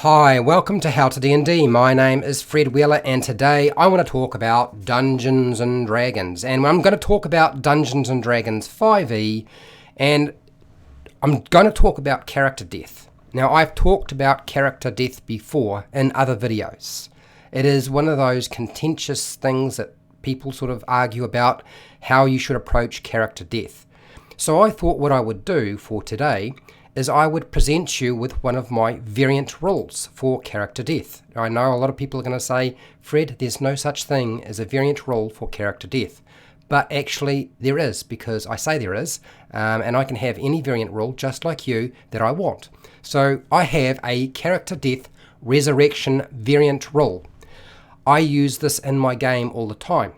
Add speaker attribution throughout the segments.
Speaker 1: Hi, welcome to HowtoDandD. My name is Fred Wheeler and today I want to talk about Dungeons and Dragons. And I'm going to talk about Dungeons and Dragons 5e and I'm going to talk about character death. Now, I've talked about character death before in other videos. It is one of those contentious things that people sort of argue about how you should approach character death. So I thought what I would do for today is I would present you with one of my variant rules for character death. I know a lot of people are going to say, Fred, there's no such thing as a variant rule for character death. But actually there is, because I say there is, and I can have any variant rule just like you that I want. So I have a character death resurrection variant rule. I use this in my game all the time.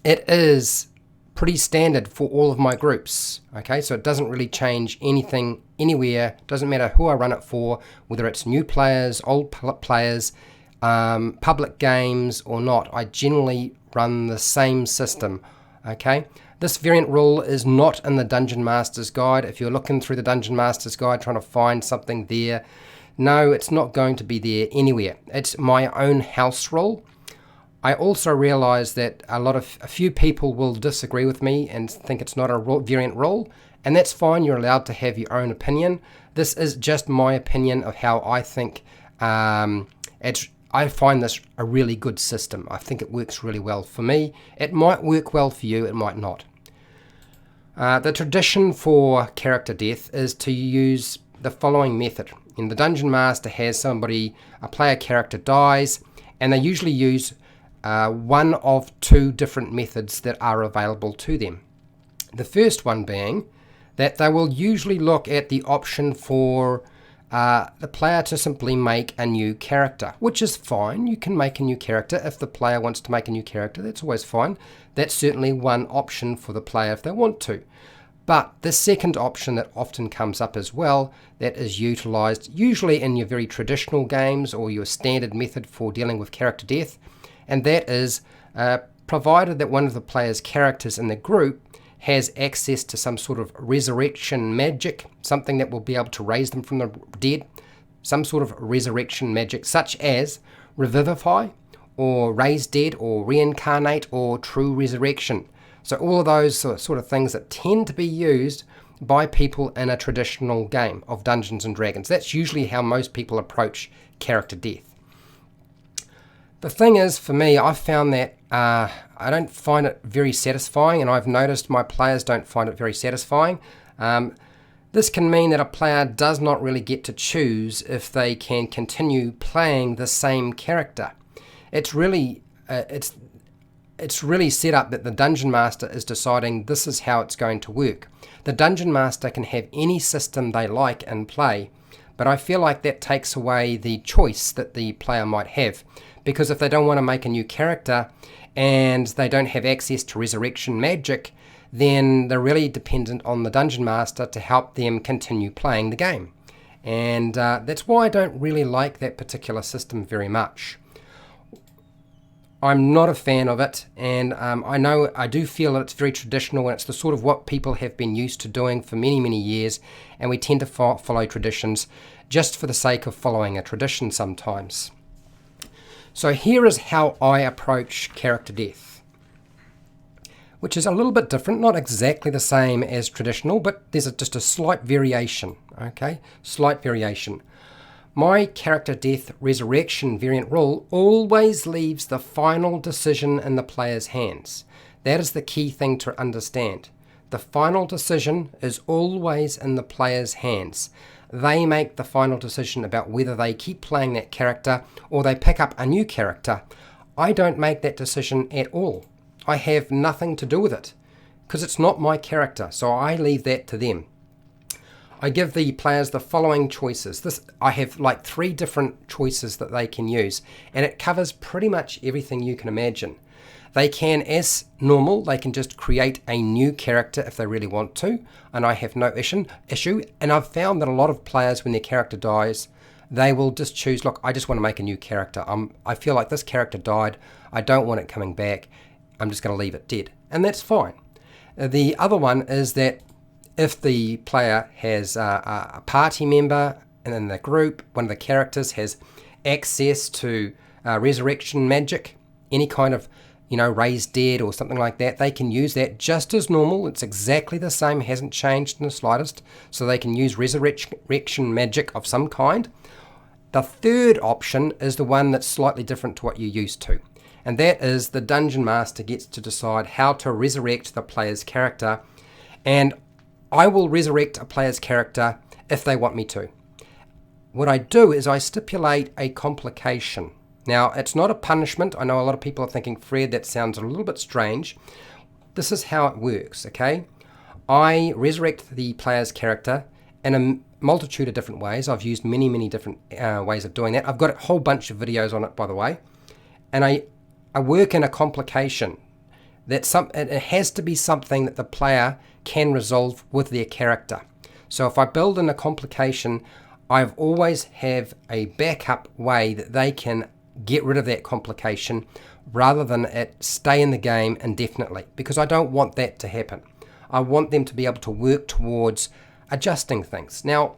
Speaker 1: It is pretty standard for all of my groups, okay, so it doesn't really change anything anywhere. Doesn't matter who I run it for, whether it's new players, old players, public games or not. I generally run the same system, okay. This variant rule is not in the Dungeon Master's Guide. If you're looking through the Dungeon Master's Guide trying to find something there, no, it's not going to be there anywhere. It's my own house rule. I also realize that a few people will disagree with me and think it's not a variant rule, and that's fine. You're allowed to have your own opinion. This is just my opinion of how I think. I find this a really good system. I think it works really well for me. It might work well for you, it might not. The tradition for character death is to use the following method. And the Dungeon Master has a player character dies, and they usually use one of two different methods that are available to them. The first one being that they will usually look at the option for the player to simply make a new character, which is fine. You can make a new character if the player wants to make a new character. That's always fine. That's certainly one option for the player if they want to. But the second option that often comes up as well, that is utilized usually in your very traditional games or your standard method for dealing with character death, and that is provided that one of the player's characters in the group has access to some sort of resurrection magic, something that will be able to raise them from the dead, some sort of resurrection magic such as revivify or raise dead or reincarnate or true resurrection. So all of those sort of things that tend to be used by people in a traditional game of Dungeons and Dragons. That's usually how most people approach character death. The thing is, for me, I've found that I don't find it very satisfying, and I've noticed my players don't find it very satisfying. This can mean that a player does not really get to choose if they can continue playing the same character. It's really set up that the Dungeon Master is deciding this is how it's going to work. The Dungeon Master can have any system they like and play, but I feel like that takes away the choice that the player might have. Because if they don't want to make a new character and they don't have access to resurrection magic, then they're really dependent on the Dungeon Master to help them continue playing the game. And that's why I don't really like that particular system very much. I'm not a fan of it, and I do feel that it's very traditional, and it's the sort of what people have been used to doing for many, many years, and we tend to follow traditions just for the sake of following a tradition sometimes. So here is how I approach character death, which is a little bit different, not exactly the same as traditional, but there's just a slight variation, okay? Slight variation. My character death resurrection variant rule always leaves the final decision in the player's hands. That is the key thing to understand. The final decision is always in the player's hands. They make the final decision about whether they keep playing that character or they pick up a new character. I don't make that decision at all. I have nothing to do with it because it's not my character, so I leave that to them. I give the players the following choices. I have like 3 different choices that they can use, and it covers pretty much everything you can imagine. They can, as normal, they can just create a new character if they really want to, and I have no issue. And I've found that a lot of players, when their character dies, they will just choose, look, I just want to make a new character. I feel like this character died. I don't want it coming back. I'm just going to leave it dead. And that's fine. The other one is that if the player has a party member in the group, one of the characters has access to resurrection magic, any kind of, raised dead or something like that, they can use that just as normal. It's exactly the same, hasn't changed in the slightest. So they can use resurrection magic of some kind. The third option is the one that's slightly different to what you're used to. And that is the Dungeon Master gets to decide how to resurrect the player's character. And I will resurrect a player's character if they want me to. What I do is I stipulate a complication. Now, it's not a punishment. I know a lot of people are thinking, Fred, that sounds a little bit strange. This is how it works, okay? I resurrect the player's character in a multitude of different ways. I've used many, many different ways of doing that. I've got a whole bunch of videos on it, by the way. And I work in a complication. It has to be something that the player can resolve with their character. So if I build in a complication, I've always have a backup way that they can get rid of that complication rather than it stay in the game indefinitely, because I don't want that to happen. I want them to be able to work towards adjusting things. Now,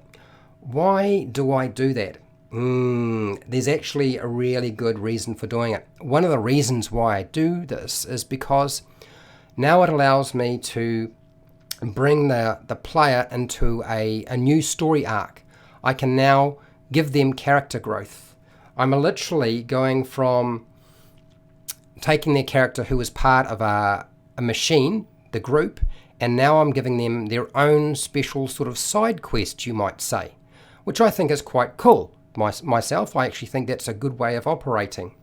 Speaker 1: why do I do that? There's actually a really good reason for doing it. One of the reasons why I do this is because now it allows me to bring the player into a new story arc. I can now give them character growth. I'm literally going from taking their character who was part of a machine, the group, and now I'm giving them their own special sort of side quest, you might say, which I think is quite cool. Myself, I actually think that's a good way of operating.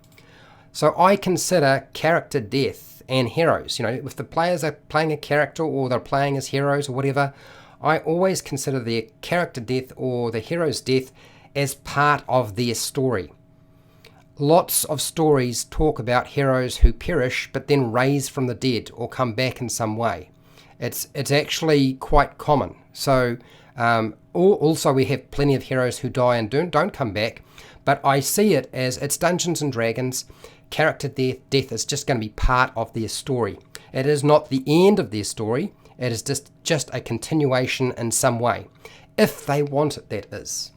Speaker 1: So I consider character death and heroes. If the players are playing a character or they're playing as heroes or whatever, I always consider their character death or the hero's death as part of their story. Lots of stories talk about heroes who perish but then raise from the dead or come back in some way. It's actually quite common. So also we have plenty of heroes who die and don't come back, but I see it as it's Dungeons and Dragons. Character death is just going to be part of their story. It is not the end of their story. It is just a continuation in some way, if they want it, that is.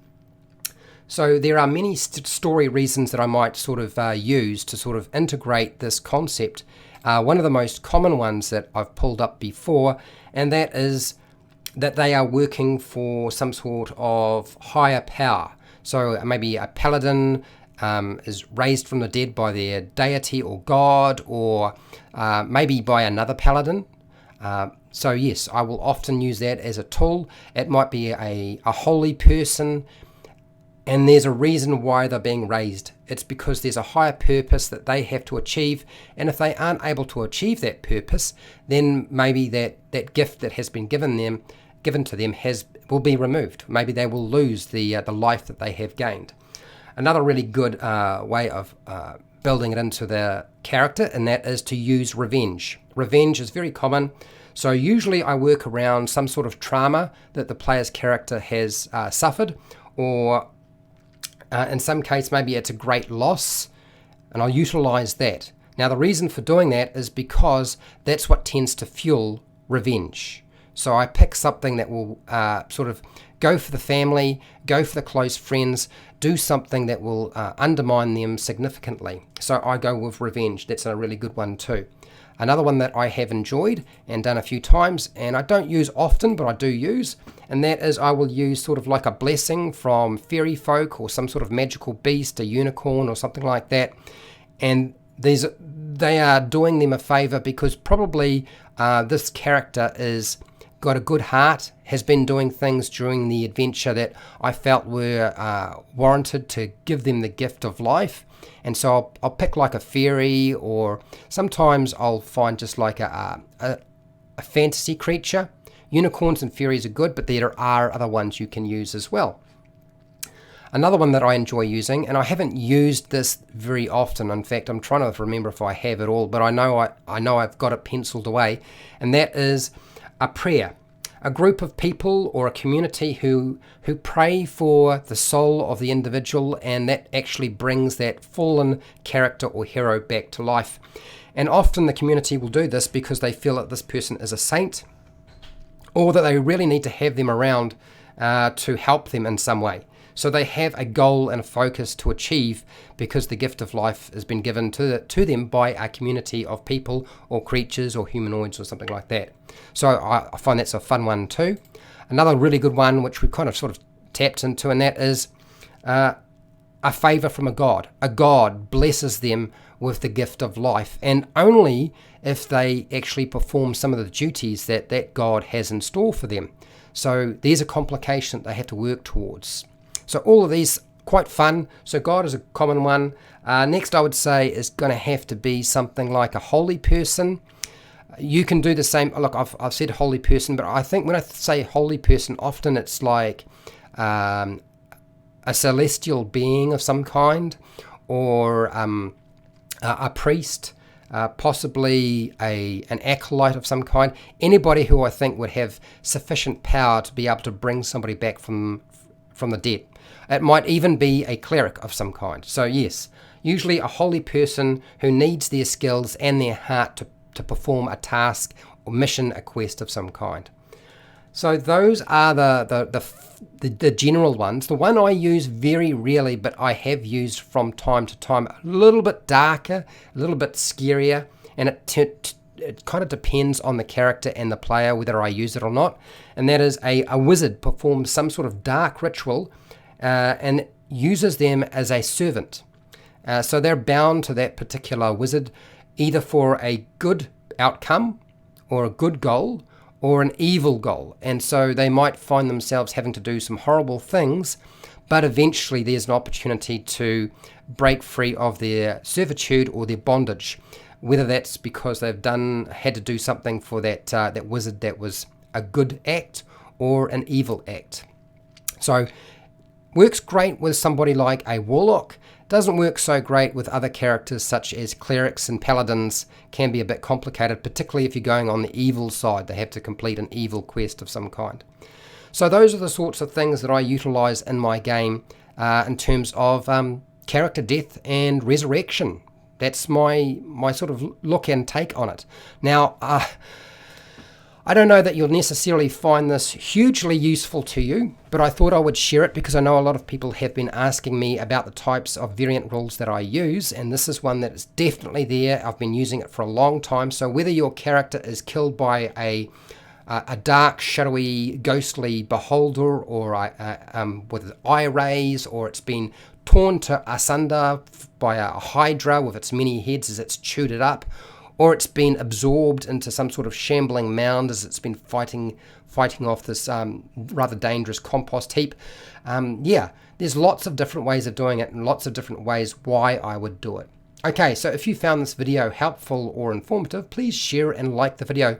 Speaker 1: So there are many story reasons that I might sort of use to sort of integrate this concept. One of the most common ones that I've pulled up before, and that is that they are working for some sort of higher power. So maybe a paladin is raised from the dead by their deity or god, or maybe by another paladin. So yes, I will often use that as a tool. It might be a holy person, and there's a reason why they're being raised. It's because there's a higher purpose that they have to achieve, and if they aren't able to achieve that purpose, then maybe that gift that has been given to them will be removed. Maybe they will lose the life that they have gained. Another really good way of building it into the character, and that is to use revenge. Revenge is very common. So usually I work around some sort of trauma that the player's character has suffered, or in some case maybe it's a great loss, and I'll utilize that. Now the reason for doing that is because that's what tends to fuel revenge. So I pick something that will sort of go for the family, go for the close friends, do something that will undermine them significantly. So I go with revenge. That's a really good one too. Another one that I have enjoyed and done a few times, and I don't use often, but I do use, and that is I will use sort of like a blessing from fairy folk or some sort of magical beast, a unicorn or something like that. And they are doing them a favor because probably this character is got a good heart, has been doing things during the adventure that I felt were warranted to give them the gift of life. And so I'll pick like a fairy, or sometimes I'll find just like a fantasy creature. Unicorns and fairies are good, but there are other ones you can use as well. Another one that I enjoy using, and I haven't used this very often, in fact I'm trying to remember if I have at all, but I know I've got it penciled away, and that is a prayer. A group of people or a community who pray for the soul of the individual, and that actually brings that fallen character or hero back to life. And often the community will do this because they feel that this person is a saint, or that they really need to have them around to help them in some way. So they have a goal and a focus to achieve because the gift of life has been given to them by a community of people or creatures or humanoids or something like that. So I find that's a fun one too. Another really good one, which we kind of sort of tapped into, and that is a favor from a god. A god blesses them with the gift of life, and only if they actually perform some of the duties that that god has in store for them. So there's a complication that they have to work towards. So all of these quite fun. So God is a common one. Next I would say is going to have to be something like a holy person. You can do the same. Look, I've said holy person, but I think when I say holy person, often it's like a celestial being of some kind, or a priest, possibly an acolyte of some kind. Anybody who I think would have sufficient power to be able to bring somebody back from the dead. It might even be a cleric of some kind. So yes, usually a holy person who needs their skills and their heart to perform a task or mission, a quest of some kind. So those are the general ones. The one I use very rarely, but I have used from time to time, a little bit darker, a little bit scarier, and it kind of depends on the character and the player whether I use it or not. And that is a wizard performs some sort of dark ritual and uses them as a servant. So they're bound to that particular wizard either for a good outcome or a good goal or an evil goal. And so they might find themselves having to do some horrible things, but eventually there's an opportunity to break free of their servitude or their bondage, whether that's because they've had to do something for that wizard that was a good act or an evil act. So works great with somebody like a warlock. Doesn't work so great with other characters such as clerics and paladins. Can be a bit complicated, particularly if you're going on the evil side. They have to complete an evil quest of some kind. So those are the sorts of things that I utilize in my game in terms of character death and resurrection. That's my sort of look and take on it. Now, I don't know that you'll necessarily find this hugely useful to you, but I thought I would share it because I know a lot of people have been asking me about the types of variant rules that I use, and this is one that is definitely there. I've been using it for a long time. So whether your character is killed by a dark, shadowy, ghostly beholder, or with eye rays, or it's been torn asunder by a hydra with its many heads as it's chewed it up, or it's been absorbed into some sort of shambling mound as it's been fighting off this rather dangerous compost heap. There's lots of different ways of doing it and lots of different ways why I would do it. Okay, so if you found this video helpful or informative, please share and like the video.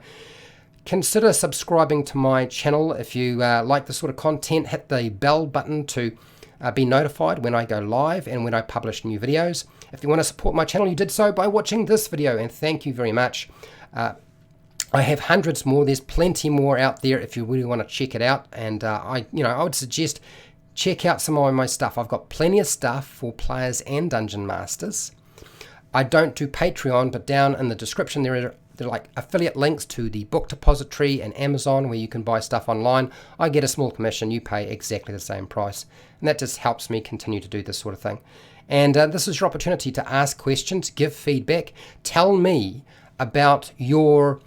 Speaker 1: Consider subscribing to my channel if you like this sort of content. Hit the bell button to be notified when I go live and when I publish new videos. If you want to support my channel, you did so by watching this video, and thank you very much. I have hundreds more. There's plenty more out there if you really want to check it out, and I would suggest check out some of my stuff. I've got plenty of stuff for players and dungeon masters. I don't do Patreon, but down in the description there are like affiliate links to the book depository and Amazon where you can buy stuff online. I get a small commission, you pay exactly the same price, and that just helps me continue to do this sort of thing. And this is your opportunity to ask questions, give feedback, tell me about your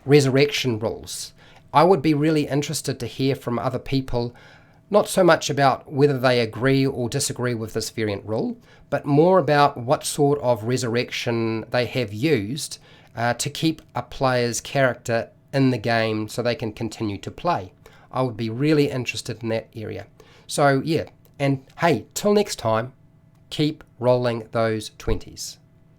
Speaker 1: resurrection rules. I would be really interested to hear from other people, not so much about whether they agree or disagree with this variant rule, but more about what sort of resurrection they have used to keep a player's character in the game so they can continue to play. I would be really interested in that area. So yeah, and hey, till next time, keep rolling those 20s.